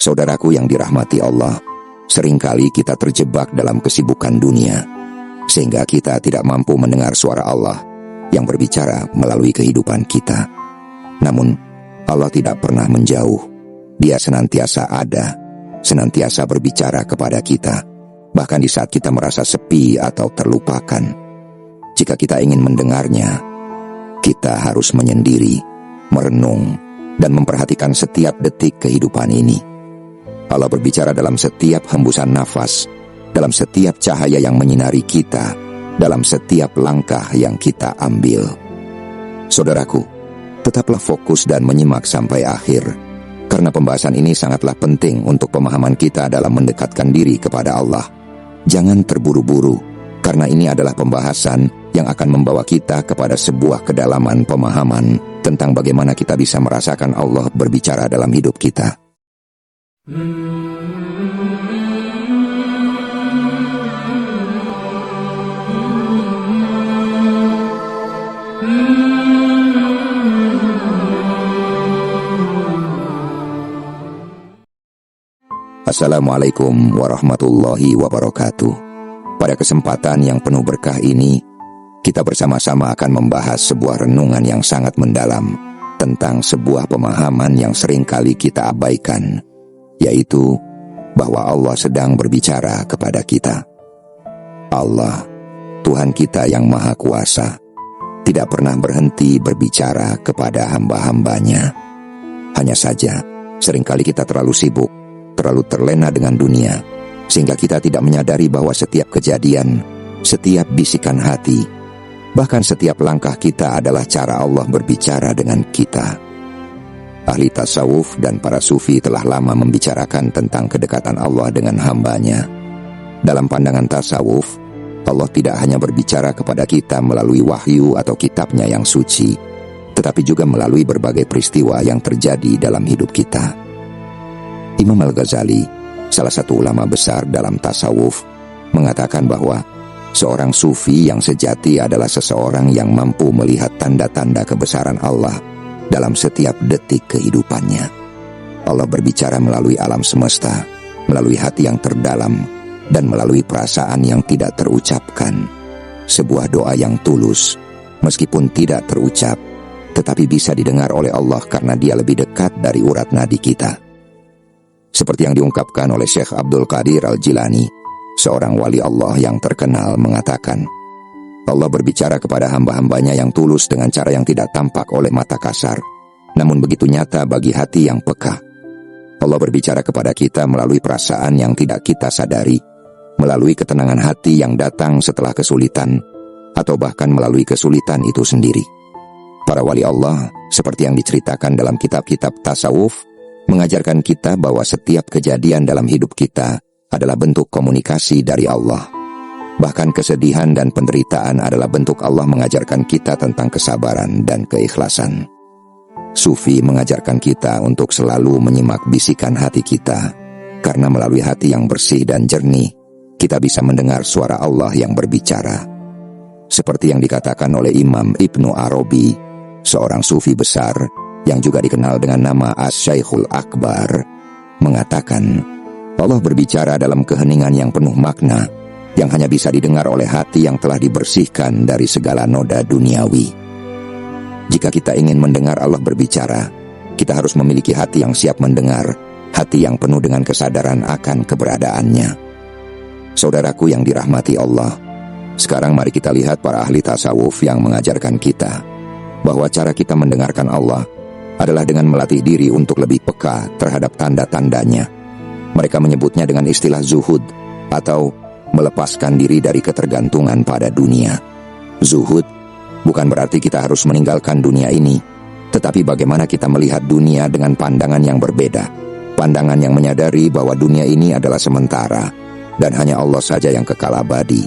Saudaraku yang dirahmati Allah, seringkali kita terjebak dalam kesibukan dunia, sehingga kita tidak mampu mendengar suara Allah yang berbicara melalui kehidupan kita. Namun, Allah tidak pernah menjauh. Dia senantiasa ada, senantiasa berbicara kepada kita, bahkan di saat kita merasa sepi atau terlupakan. Jika kita ingin mendengarnya, kita harus menyendiri, merenung, dan memperhatikan setiap detik kehidupan ini. Allah berbicara dalam setiap hembusan nafas, dalam setiap cahaya yang menyinari kita, dalam setiap langkah yang kita ambil. Saudaraku, tetaplah fokus dan menyimak sampai akhir, karena pembahasan ini sangatlah penting untuk pemahaman kita dalam mendekatkan diri kepada Allah. Jangan terburu-buru, karena ini adalah pembahasan yang akan membawa kita kepada sebuah kedalaman pemahaman tentang bagaimana kita bisa merasakan Allah berbicara dalam hidup kita. Assalamualaikum warahmatullahi wabarakatuh. Pada kesempatan yang penuh berkah ini, kita bersama-sama akan membahas sebuah renungan yang sangat mendalam tentang sebuah pemahaman yang seringkali kita abaikan, yaitu bahwa Allah sedang berbicara kepada kita. Allah, Tuhan kita yang Maha Kuasa, tidak pernah berhenti berbicara kepada hamba-hambanya. Hanya saja, seringkali kita terlalu sibuk, terlalu terlena dengan dunia, sehingga kita tidak menyadari bahwa setiap kejadian, setiap bisikan hati, bahkan setiap langkah kita adalah cara Allah berbicara dengan kita. Ahli tasawuf dan para sufi telah lama membicarakan tentang kedekatan Allah dengan hambanya. Dalam pandangan tasawuf, Allah tidak hanya berbicara kepada kita melalui wahyu atau kitabnya yang suci, tetapi juga melalui berbagai peristiwa yang terjadi dalam hidup kita. Imam Al-Ghazali, salah satu ulama besar dalam tasawuf, mengatakan bahwa seorang sufi yang sejati adalah seseorang yang mampu melihat tanda-tanda kebesaran Allah dalam setiap detik kehidupannya. Allah berbicara melalui alam semesta, melalui hati yang terdalam, dan melalui perasaan yang tidak terucapkan. Sebuah doa yang tulus, meskipun tidak terucap, tetapi bisa didengar oleh Allah karena dia lebih dekat dari urat nadi kita. Seperti yang diungkapkan oleh Syekh Abdul Qadir Al-Jilani, seorang wali Allah yang terkenal, mengatakan, Allah berbicara kepada hamba-hambanya yang tulus dengan cara yang tidak tampak oleh mata kasar, namun begitu nyata bagi hati yang peka. Allah berbicara kepada kita melalui perasaan yang tidak kita sadari, melalui ketenangan hati yang datang setelah kesulitan, atau bahkan melalui kesulitan itu sendiri. Para wali Allah, seperti yang diceritakan dalam kitab-kitab tasawuf, mengajarkan kita bahwa setiap kejadian dalam hidup kita adalah bentuk komunikasi dari Allah. Bahkan kesedihan dan penderitaan adalah bentuk Allah mengajarkan kita tentang kesabaran dan keikhlasan. Sufi mengajarkan kita untuk selalu menyimak bisikan hati kita, karena melalui hati yang bersih dan jernih, kita bisa mendengar suara Allah yang berbicara. Seperti yang dikatakan oleh Imam Ibnu Arabi, seorang sufi besar yang juga dikenal dengan nama As-Syaikhul Akbar, mengatakan, Allah berbicara dalam keheningan yang penuh makna, yang hanya bisa didengar oleh hati yang telah dibersihkan dari segala noda duniawi. Jika kita ingin mendengar Allah berbicara, kita harus memiliki hati yang siap mendengar, hati yang penuh dengan kesadaran akan keberadaannya. Saudaraku yang dirahmati Allah, sekarang mari kita lihat para ahli tasawuf yang mengajarkan kita bahwa cara kita mendengarkan Allah adalah dengan melatih diri untuk lebih peka terhadap tanda-tandanya. Mereka menyebutnya dengan istilah zuhud, atau melepaskan diri dari ketergantungan pada dunia. Zuhud bukan berarti kita harus meninggalkan dunia ini, tetapi bagaimana kita melihat dunia dengan pandangan yang berbeda. Pandangan yang menyadari bahwa dunia ini adalah sementara, dan hanya Allah saja yang kekal abadi.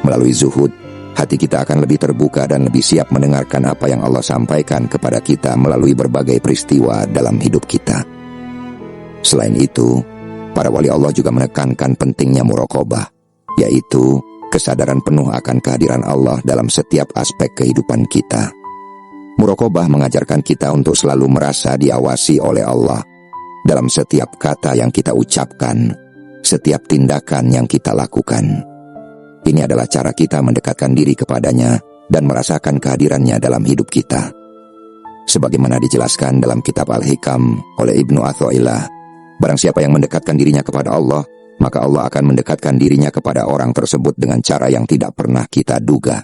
Melalui zuhud, hati kita akan lebih terbuka dan lebih siap mendengarkan apa yang Allah sampaikan kepada kita melalui berbagai peristiwa dalam hidup kita. Selain itu, para wali Allah juga menekankan pentingnya muraqabah, yaitu kesadaran penuh akan kehadiran Allah dalam setiap aspek kehidupan kita. Muraqabah mengajarkan kita untuk selalu merasa diawasi oleh Allah, dalam setiap kata yang kita ucapkan, setiap tindakan yang kita lakukan. Ini adalah cara kita mendekatkan diri kepadanya dan merasakan kehadirannya dalam hidup kita. Sebagaimana dijelaskan dalam kitab Al-Hikam oleh Ibnu Athaillah, barang siapa yang mendekatkan dirinya kepada Allah, maka Allah akan mendekatkan dirinya kepada orang tersebut dengan cara yang tidak pernah kita duga.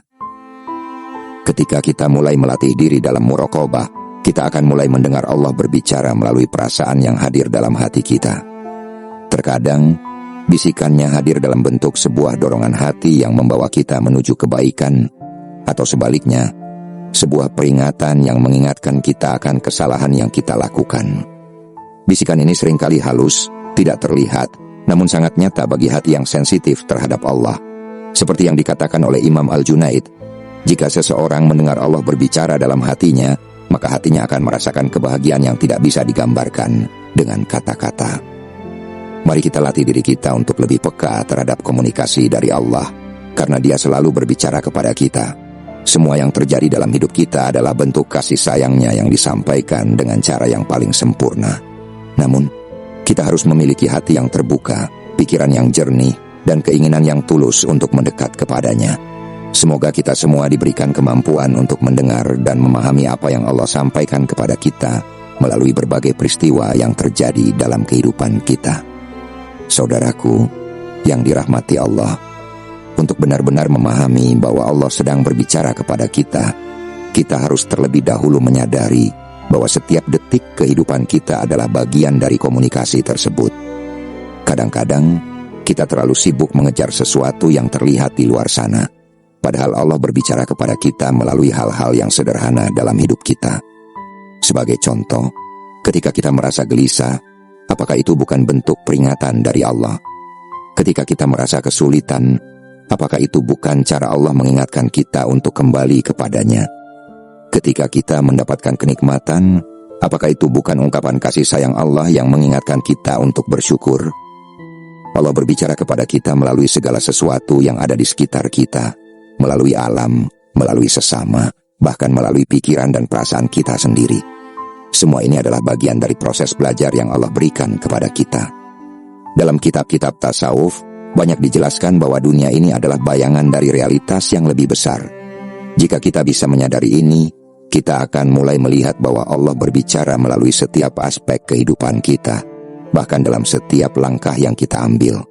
Ketika kita mulai melatih diri dalam muraqabah, kita akan mulai mendengar Allah berbicara melalui perasaan yang hadir dalam hati kita. Terkadang, bisikannya hadir dalam bentuk sebuah dorongan hati yang membawa kita menuju kebaikan, atau sebaliknya, sebuah peringatan yang mengingatkan kita akan kesalahan yang kita lakukan. Bisikan ini seringkali halus, tidak terlihat, namun sangat nyata bagi hati yang sensitif terhadap Allah. Seperti yang dikatakan oleh Imam Al-Junaid, jika seseorang mendengar Allah berbicara dalam hatinya, maka hatinya akan merasakan kebahagiaan yang tidak bisa digambarkan dengan kata-kata. Mari kita latih diri kita untuk lebih peka terhadap komunikasi dari Allah, karena Dia selalu berbicara kepada kita. Semua yang terjadi dalam hidup kita adalah bentuk kasih sayangnya yang disampaikan dengan cara yang paling sempurna. Namun, kita harus memiliki hati yang terbuka, pikiran yang jernih, dan keinginan yang tulus untuk mendekat kepadanya. Semoga kita semua diberikan kemampuan untuk mendengar dan memahami apa yang Allah sampaikan kepada kita melalui berbagai peristiwa yang terjadi dalam kehidupan kita. Saudaraku yang dirahmati Allah, untuk benar-benar memahami bahwa Allah sedang berbicara kepada kita, kita harus terlebih dahulu menyadari bahwa setiap detik kehidupan kita adalah bagian dari komunikasi tersebut. Kadang-kadang, kita terlalu sibuk mengejar sesuatu yang terlihat di luar sana, padahal Allah berbicara kepada kita melalui hal-hal yang sederhana dalam hidup kita. Sebagai contoh, ketika kita merasa gelisah, apakah itu bukan bentuk peringatan dari Allah? Ketika kita merasa kesulitan, apakah itu bukan cara Allah mengingatkan kita untuk kembali kepadanya? Ketika kita mendapatkan kenikmatan, apakah itu bukan ungkapan kasih sayang Allah yang mengingatkan kita untuk bersyukur? Allah berbicara kepada kita melalui segala sesuatu yang ada di sekitar kita, melalui alam, melalui sesama, bahkan melalui pikiran dan perasaan kita sendiri. Semua ini adalah bagian dari proses belajar yang Allah berikan kepada kita. Dalam kitab-kitab tasawuf, banyak dijelaskan bahwa dunia ini adalah bayangan dari realitas yang lebih besar. Jika kita bisa menyadari ini, kita akan mulai melihat bahwa Allah berbicara melalui setiap aspek kehidupan kita, bahkan dalam setiap langkah yang kita ambil.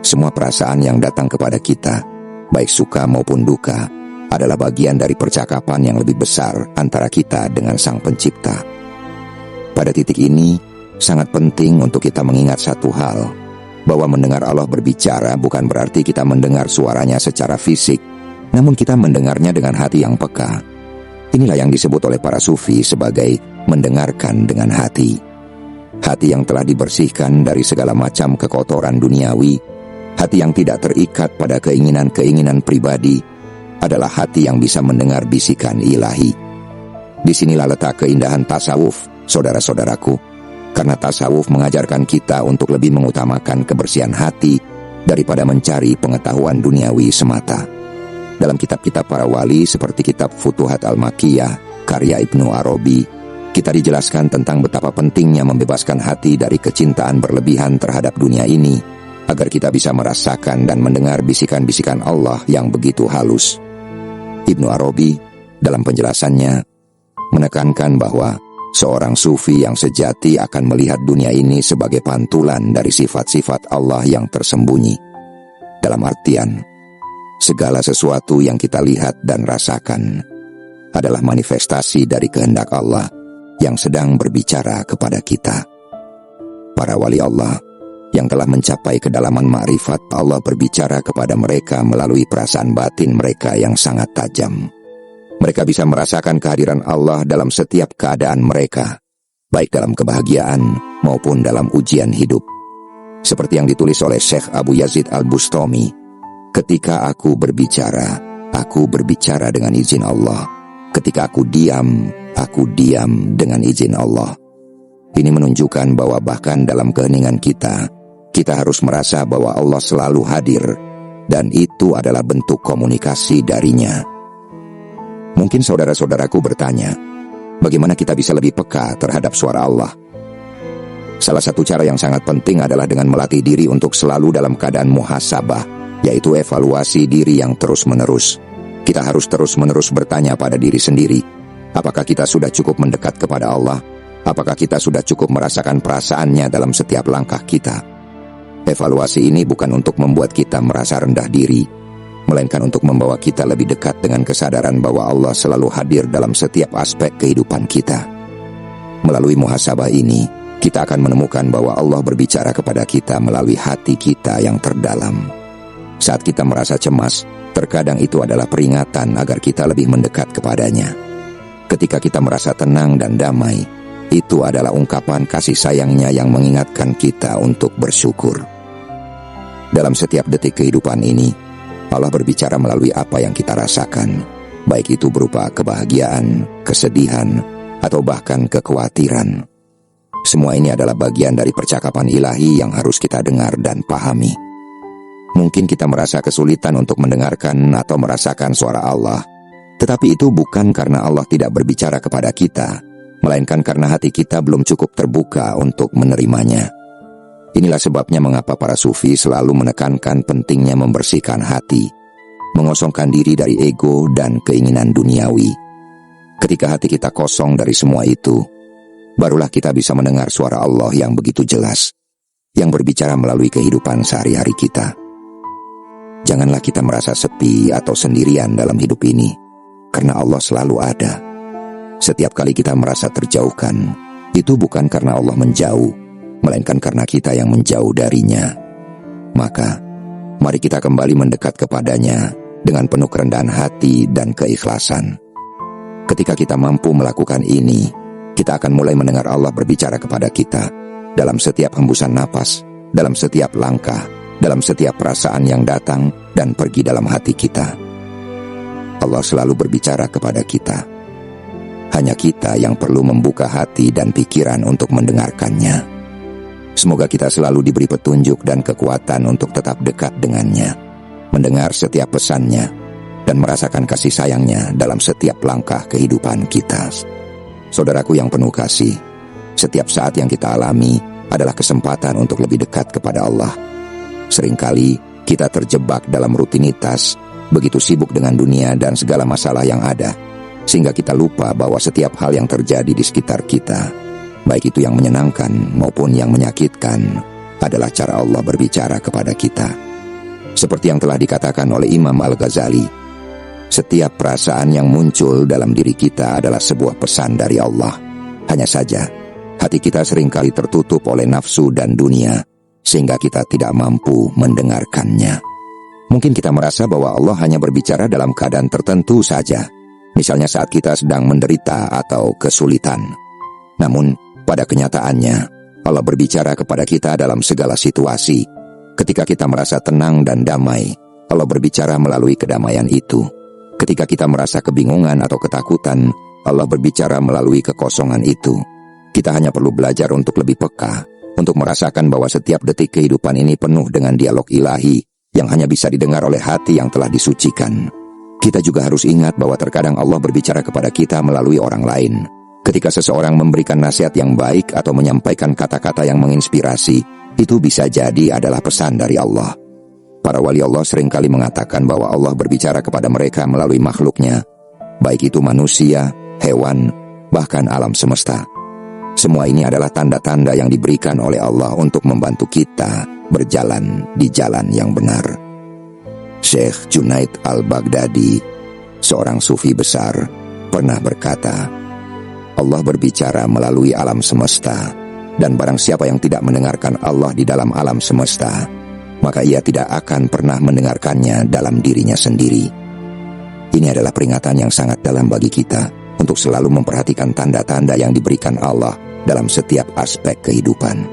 Semua perasaan yang datang kepada kita, baik suka maupun duka, adalah bagian dari percakapan yang lebih besar antara kita dengan Sang Pencipta. Pada titik ini, sangat penting untuk kita mengingat satu hal, bahwa mendengar Allah berbicara bukan berarti kita mendengar suaranya secara fisik, namun kita mendengarnya dengan hati yang peka. Inilah yang disebut oleh para sufi sebagai mendengarkan dengan hati. Hati yang telah dibersihkan dari segala macam kekotoran duniawi, hati yang tidak terikat pada keinginan-keinginan pribadi, adalah hati yang bisa mendengar bisikan ilahi. Disinilah letak keindahan tasawuf, saudara-saudaraku, karena tasawuf mengajarkan kita untuk lebih mengutamakan kebersihan hati daripada mencari pengetahuan duniawi semata. Dalam kitab-kitab para wali seperti kitab Futuhat Al-Makkiyah, karya Ibnu Arabi, kita dijelaskan tentang betapa pentingnya membebaskan hati dari kecintaan berlebihan terhadap dunia ini, agar kita bisa merasakan dan mendengar bisikan-bisikan Allah yang begitu halus. Ibnu Arabi, dalam penjelasannya, menekankan bahwa seorang sufi yang sejati akan melihat dunia ini sebagai pantulan dari sifat-sifat Allah yang tersembunyi. Dalam artian, segala sesuatu yang kita lihat dan rasakan adalah manifestasi dari kehendak Allah yang sedang berbicara kepada kita. Para wali Allah yang telah mencapai kedalaman ma'rifat, Allah berbicara kepada mereka melalui perasaan batin mereka yang sangat tajam. Mereka bisa merasakan kehadiran Allah dalam setiap keadaan mereka, baik dalam kebahagiaan maupun dalam ujian hidup. Seperti yang ditulis oleh Syekh Abu Yazid Al-Bustami, ketika aku berbicara dengan izin Allah. Ketika aku diam dengan izin Allah. Ini menunjukkan bahwa bahkan dalam keheningan kita harus merasa bahwa Allah selalu hadir, dan itu adalah bentuk komunikasi darinya. Mungkin saudara-saudaraku bertanya, bagaimana kita bisa lebih peka terhadap suara Allah? Salah satu cara yang sangat penting adalah dengan melatih diri untuk selalu dalam keadaan muhasabah, yaitu evaluasi diri yang terus-menerus. Kita harus terus-menerus bertanya pada diri sendiri, apakah kita sudah cukup mendekat kepada Allah? Apakah kita sudah cukup merasakan perasaannya dalam setiap langkah kita? Evaluasi ini bukan untuk membuat kita merasa rendah diri, melainkan untuk membawa kita lebih dekat dengan kesadaran bahwa Allah selalu hadir dalam setiap aspek kehidupan kita. Melalui muhasabah ini, kita akan menemukan bahwa Allah berbicara kepada kita melalui hati kita yang terdalam. Saat kita merasa cemas, terkadang itu adalah peringatan agar kita lebih mendekat kepadanya. Ketika kita merasa tenang dan damai, itu adalah ungkapan kasih sayangnya yang mengingatkan kita untuk bersyukur. Dalam setiap detik kehidupan ini, Allah berbicara melalui apa yang kita rasakan, baik itu berupa kebahagiaan, kesedihan, atau bahkan kekhawatiran. Semua ini adalah bagian dari percakapan ilahi yang harus kita dengar dan pahami. Mungkin kita merasa kesulitan untuk mendengarkan atau merasakan suara Allah, tetapi itu bukan karena Allah tidak berbicara kepada kita, melainkan karena hati kita belum cukup terbuka untuk menerimanya. Inilah sebabnya mengapa para sufi selalu menekankan pentingnya membersihkan hati, mengosongkan diri dari ego dan keinginan duniawi. Ketika hati kita kosong dari semua itu, barulah kita bisa mendengar suara Allah yang begitu jelas, yang berbicara melalui kehidupan sehari-hari kita. Janganlah kita merasa sepi atau sendirian dalam hidup ini, karena Allah selalu ada. Setiap kali kita merasa terjauhkan, itu bukan karena Allah menjauh, melainkan karena kita yang menjauh darinya. Maka, mari kita kembali mendekat kepadanya dengan penuh kerendahan hati dan keikhlasan. Ketika kita mampu melakukan ini, kita akan mulai mendengar Allah berbicara kepada kita dalam setiap hembusan napas, dalam setiap langkah, dalam setiap perasaan yang datang dan pergi dalam hati kita. Allah selalu berbicara kepada kita. Hanya kita yang perlu membuka hati dan pikiran untuk mendengarkannya. Semoga kita selalu diberi petunjuk dan kekuatan untuk tetap dekat dengannya, mendengar setiap pesannya, dan merasakan kasih sayangnya dalam setiap langkah kehidupan kita. Saudaraku yang penuh kasih, setiap saat yang kita alami adalah kesempatan untuk lebih dekat kepada Allah. Seringkali kita terjebak dalam rutinitas, begitu sibuk dengan dunia dan segala masalah yang ada, sehingga kita lupa bahwa setiap hal yang terjadi di sekitar kita, baik itu yang menyenangkan maupun yang menyakitkan, adalah cara Allah berbicara kepada kita. Seperti yang telah dikatakan oleh Imam Al-Ghazali, setiap perasaan yang muncul dalam diri kita adalah sebuah pesan dari Allah. Hanya saja, hati kita seringkali tertutup oleh nafsu dan dunia, sehingga kita tidak mampu mendengarkannya. Mungkin kita merasa bahwa Allah hanya berbicara dalam keadaan tertentu saja, misalnya saat kita sedang menderita atau kesulitan. Namun, pada kenyataannya, Allah berbicara kepada kita dalam segala situasi. Ketika kita merasa tenang dan damai, Allah berbicara melalui kedamaian itu. Ketika kita merasa kebingungan atau ketakutan, Allah berbicara melalui kekosongan itu. Kita hanya perlu belajar untuk lebih peka, untuk merasakan bahwa setiap detik kehidupan ini penuh dengan dialog ilahi yang hanya bisa didengar oleh hati yang telah disucikan. Kita juga harus ingat bahwa terkadang Allah berbicara kepada kita melalui orang lain. Ketika seseorang memberikan nasihat yang baik atau menyampaikan kata-kata yang menginspirasi, itu bisa jadi adalah pesan dari Allah. Para wali Allah seringkali mengatakan bahwa Allah berbicara kepada mereka melalui makhluknya, baik itu manusia, hewan, bahkan alam semesta. Semua ini adalah tanda-tanda yang diberikan oleh Allah untuk membantu kita berjalan di jalan yang benar. Syekh Junaid Al-Baghdadi, seorang sufi besar, pernah berkata, Allah berbicara melalui alam semesta, dan barang siapa yang tidak mendengarkan Allah di dalam alam semesta, maka ia tidak akan pernah mendengarkannya dalam dirinya sendiri. Ini adalah peringatan yang sangat dalam bagi kita untuk selalu memperhatikan tanda-tanda yang diberikan Allah dalam setiap aspek kehidupan.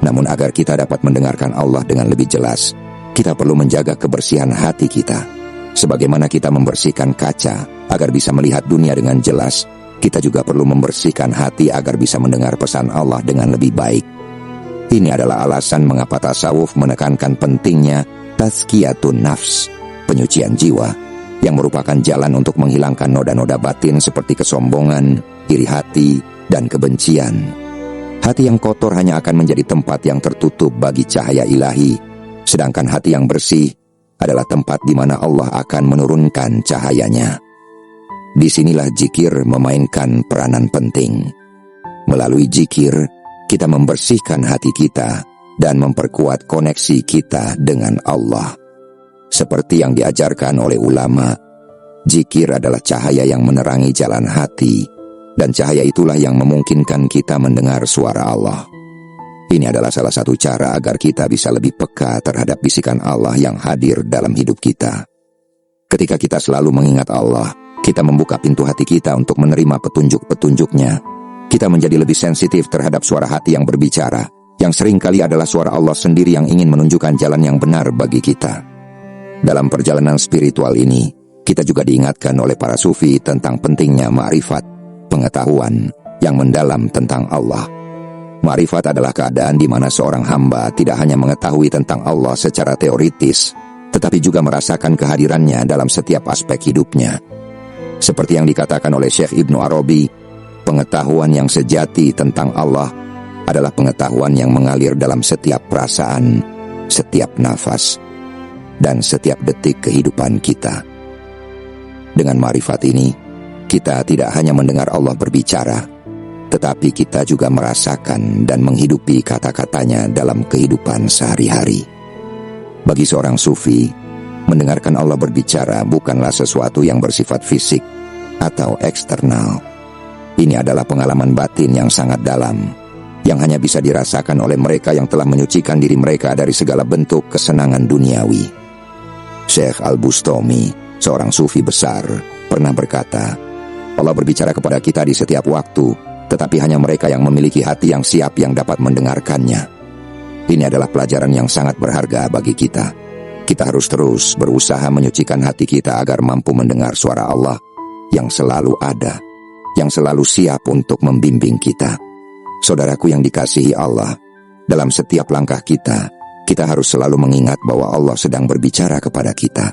Namun agar kita dapat mendengarkan Allah dengan lebih jelas, kita perlu menjaga kebersihan hati kita. Sebagaimana kita membersihkan kaca agar bisa melihat dunia dengan jelas, kita juga perlu membersihkan hati agar bisa mendengar pesan Allah dengan lebih baik. Ini adalah alasan mengapa tasawuf menekankan pentingnya tazkiyatun nafs, penyucian jiwa, yang merupakan jalan untuk menghilangkan noda-noda batin seperti kesombongan, iri hati, dan kebencian. Hati yang kotor hanya akan menjadi tempat yang tertutup bagi cahaya ilahi, sedangkan hati yang bersih adalah tempat di mana Allah akan menurunkan cahayanya. Disinilah zikir memainkan peranan penting. Melalui zikir, kita membersihkan hati kita dan memperkuat koneksi kita dengan Allah. Seperti yang diajarkan oleh ulama, zikir adalah cahaya yang menerangi jalan hati, dan cahaya itulah yang memungkinkan kita mendengar suara Allah. Ini adalah salah satu cara agar kita bisa lebih peka terhadap bisikan Allah yang hadir dalam hidup kita. Ketika kita selalu mengingat Allah, kita membuka pintu hati kita untuk menerima petunjuk-petunjuknya. Kita menjadi lebih sensitif terhadap suara hati yang berbicara, yang seringkali adalah suara Allah sendiri yang ingin menunjukkan jalan yang benar bagi kita. Dalam perjalanan spiritual ini, kita juga diingatkan oleh para sufi tentang pentingnya ma'rifat, pengetahuan yang mendalam tentang Allah. Ma'rifat adalah keadaan di mana seorang hamba tidak hanya mengetahui tentang Allah secara teoritis, tetapi juga merasakan kehadirannya dalam setiap aspek hidupnya. Seperti yang dikatakan oleh Syekh Ibnu Arabi, pengetahuan yang sejati tentang Allah adalah pengetahuan yang mengalir dalam setiap perasaan, setiap nafas, dan setiap detik kehidupan kita. Dengan ma'rifat ini, kita tidak hanya mendengar Allah berbicara, tetapi kita juga merasakan dan menghidupi kata-katanya dalam kehidupan sehari-hari. Bagi seorang sufi, mendengarkan Allah berbicara bukanlah sesuatu yang bersifat fisik atau eksternal. Ini adalah pengalaman batin yang sangat dalam, yang hanya bisa dirasakan oleh mereka yang telah menyucikan diri mereka dari segala bentuk kesenangan duniawi. Syekh Al-Bustami, seorang sufi besar, pernah berkata, Allah berbicara kepada kita di setiap waktu, tetapi hanya mereka yang memiliki hati yang siap yang dapat mendengarkannya. Ini adalah pelajaran yang sangat berharga bagi kita. Kita harus terus berusaha menyucikan hati kita agar mampu mendengar suara Allah yang selalu ada, yang selalu siap untuk membimbing kita. Saudaraku yang dikasihi Allah, dalam setiap langkah kita harus selalu mengingat bahwa Allah sedang berbicara kepada kita.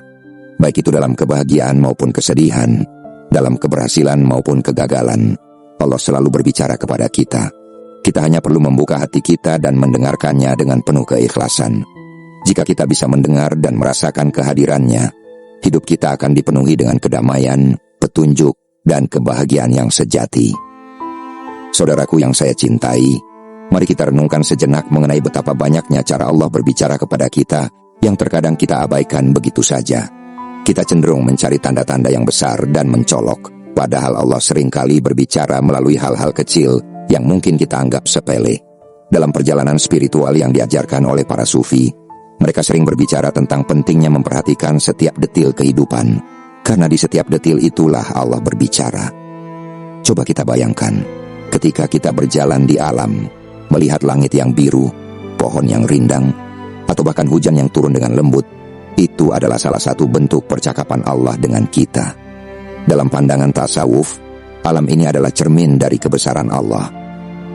Baik itu dalam kebahagiaan maupun kesedihan, dalam keberhasilan maupun kegagalan, Allah selalu berbicara kepada kita. Kita hanya perlu membuka hati kita dan mendengarkannya dengan penuh keikhlasan. Jika kita bisa mendengar dan merasakan kehadirannya, hidup kita akan dipenuhi dengan kedamaian, petunjuk, dan kebahagiaan yang sejati. Saudaraku yang saya cintai, mari kita renungkan sejenak mengenai betapa banyaknya cara Allah berbicara kepada kita yang terkadang kita abaikan begitu saja. Kita cenderung mencari tanda-tanda yang besar dan mencolok, padahal Allah seringkali berbicara melalui hal-hal kecil yang mungkin kita anggap sepele. Dalam perjalanan spiritual yang diajarkan oleh para sufi, mereka sering berbicara tentang pentingnya memperhatikan setiap detil kehidupan, karena di setiap detil itulah Allah berbicara. Coba kita bayangkan, ketika kita berjalan di alam, melihat langit yang biru, pohon yang rindang, atau bahkan hujan yang turun dengan lembut, itu adalah salah satu bentuk percakapan Allah dengan kita. Dalam pandangan tasawuf, alam ini adalah cermin dari kebesaran Allah.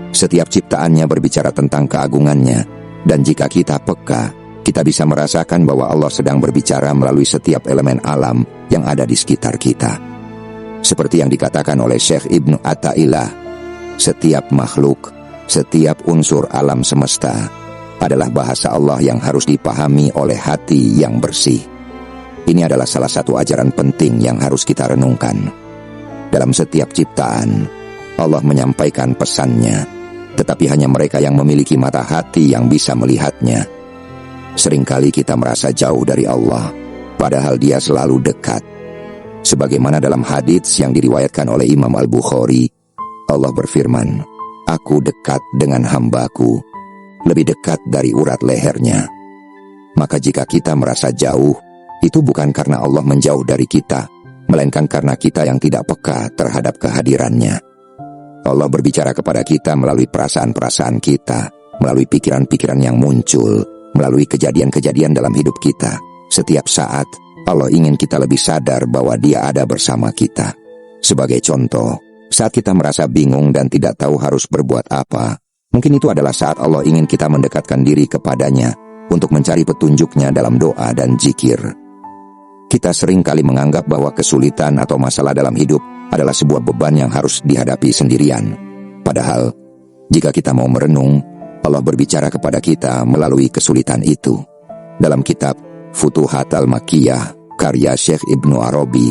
Setiap ciptaannya berbicara tentang keagungannya, dan jika kita peka, kita bisa merasakan bahwa Allah sedang berbicara melalui setiap elemen alam yang ada di sekitar kita. Seperti yang dikatakan oleh Syekh Ibnu Athaillah, setiap makhluk, setiap unsur alam semesta adalah bahasa Allah yang harus dipahami oleh hati yang bersih. Ini adalah salah satu ajaran penting yang harus kita renungkan. Dalam setiap ciptaan, Allah menyampaikan pesannya, tetapi hanya mereka yang memiliki mata hati yang bisa melihatnya. Seringkali kita merasa jauh dari Allah, padahal Dia selalu dekat. Sebagaimana dalam hadits yang diriwayatkan oleh Imam Al-Bukhari, Allah berfirman, "Aku dekat dengan hambaku, lebih dekat dari urat lehernya." Maka jika kita merasa jauh, itu bukan karena Allah menjauh dari kita, melainkan karena kita yang tidak peka terhadap kehadirannya. Allah berbicara kepada kita melalui perasaan-perasaan kita, melalui pikiran-pikiran yang muncul, melalui kejadian-kejadian dalam hidup kita. Setiap saat, Allah ingin kita lebih sadar bahwa Dia ada bersama kita. Sebagai contoh, saat kita merasa bingung dan tidak tahu harus berbuat apa, mungkin itu adalah saat Allah ingin kita mendekatkan diri kepadanya untuk mencari petunjuknya dalam doa dan zikir. Kita seringkali menganggap bahwa kesulitan atau masalah dalam hidup adalah sebuah beban yang harus dihadapi sendirian. Padahal, Jika kita mau merenung, Allah berbicara kepada kita melalui kesulitan itu. Dalam kitab Futuhat Al-Makkiyah, karya Syekh Ibnu Arabi,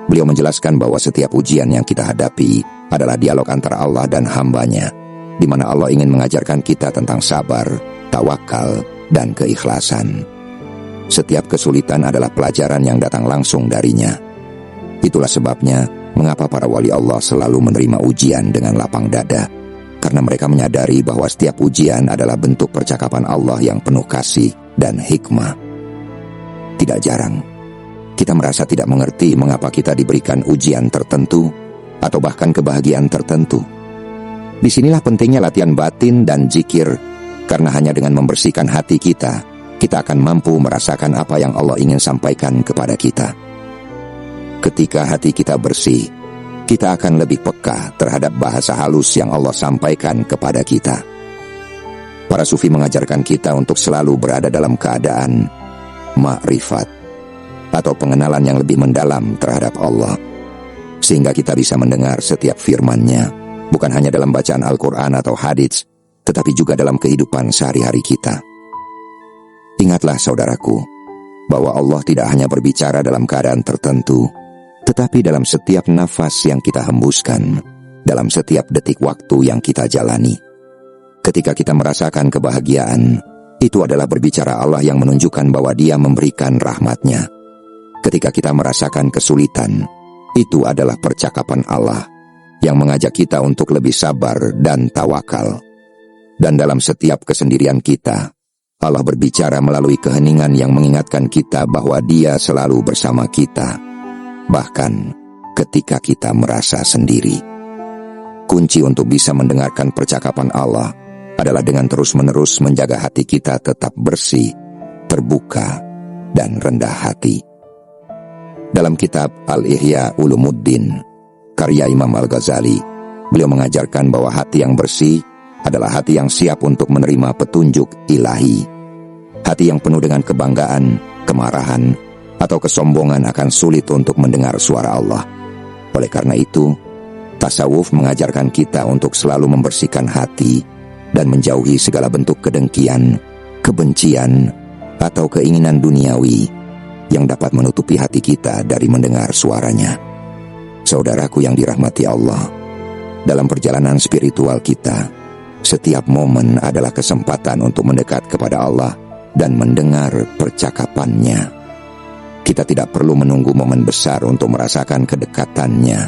beliau menjelaskan bahwa setiap ujian yang kita hadapi adalah dialog antara Allah dan hambanya, di mana Allah ingin mengajarkan kita tentang sabar, tawakal, dan keikhlasan. Setiap kesulitan adalah pelajaran yang datang langsung darinya. Itulah sebabnya mengapa para wali Allah selalu menerima ujian dengan lapang dada, karena mereka menyadari bahwa setiap ujian adalah bentuk percakapan Allah yang penuh kasih dan hikmah. Tidak jarang kita merasa tidak mengerti mengapa kita diberikan ujian tertentu atau bahkan kebahagiaan tertentu. Disinilah pentingnya latihan batin dan zikir, karena hanya dengan membersihkan hati kita akan mampu merasakan apa yang Allah ingin sampaikan kepada kita. Ketika hati kita bersih, kita akan lebih peka terhadap bahasa halus yang Allah sampaikan kepada kita. Para sufi mengajarkan kita untuk selalu berada dalam keadaan ma'rifat, atau pengenalan yang lebih mendalam terhadap Allah, sehingga kita bisa mendengar setiap firman-Nya, bukan hanya dalam bacaan Al-Quran atau hadits, tetapi juga dalam kehidupan sehari-hari kita. Ingatlah saudaraku, bahwa Allah tidak hanya berbicara dalam keadaan tertentu, tetapi dalam setiap nafas yang kita hembuskan, dalam setiap detik waktu yang kita jalani. Ketika kita merasakan kebahagiaan, itu adalah berbicara Allah yang menunjukkan bahwa Dia memberikan rahmat-Nya. Ketika kita merasakan kesulitan, itu adalah percakapan Allah yang mengajak kita untuk lebih sabar dan tawakal. Dan dalam setiap kesendirian kita, Allah berbicara melalui keheningan yang mengingatkan kita bahwa Dia selalu bersama kita, bahkan ketika kita merasa sendiri. Kunci untuk bisa mendengarkan percakapan Allah adalah dengan terus-menerus menjaga hati kita tetap bersih, terbuka, dan rendah hati. Dalam kitab Al-Ihya Ulumuddin, karya Imam Al-Ghazali, beliau mengajarkan bahwa hati yang bersih adalah hati yang siap untuk menerima petunjuk ilahi. Hati yang penuh dengan kebanggaan, kemarahan, atau kesombongan akan sulit untuk mendengar suara Allah. Oleh karena itu, tasawuf mengajarkan kita untuk selalu membersihkan hati dan menjauhi segala bentuk kedengkian, kebencian, atau keinginan duniawi yang dapat menutupi hati kita dari mendengar suaranya. Saudaraku yang dirahmati Allah, dalam perjalanan spiritual kita, setiap momen adalah kesempatan untuk mendekat kepada Allah dan mendengar percakapan-Nya. Kita tidak perlu menunggu momen besar untuk merasakan kedekatannya,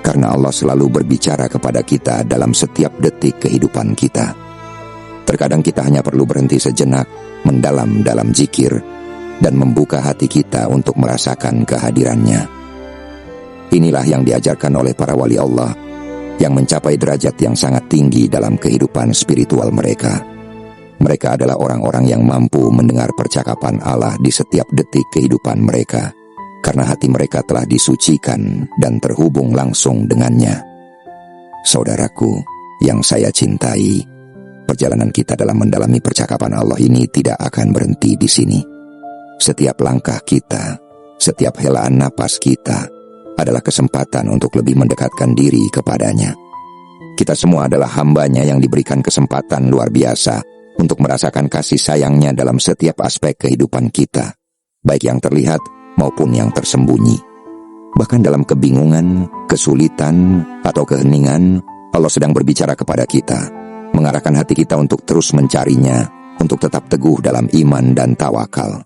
karena Allah selalu berbicara kepada kita dalam setiap detik kehidupan kita. Terkadang kita hanya perlu berhenti sejenak, mendalam dalam zikir, dan membuka hati kita untuk merasakan kehadirannya. Inilah yang diajarkan oleh para wali Allah yang mencapai derajat yang sangat tinggi dalam kehidupan spiritual mereka. Mereka adalah orang-orang yang mampu mendengar percakapan Allah di setiap detik kehidupan mereka, karena hati mereka telah disucikan dan terhubung langsung dengannya. Saudaraku yang saya cintai, perjalanan kita dalam mendalami percakapan Allah ini tidak akan berhenti di sini. Setiap langkah kita, setiap helaan napas kita adalah kesempatan untuk lebih mendekatkan diri kepadanya. Kita semua adalah hamba-Nya yang diberikan kesempatan luar biasa untuk merasakan kasih sayang-Nya dalam setiap aspek kehidupan kita, baik yang terlihat maupun yang tersembunyi. Bahkan dalam kebingungan, kesulitan, atau keheningan, Allah sedang berbicara kepada kita, mengarahkan hati kita untuk terus mencarinya, untuk tetap teguh dalam iman dan tawakal.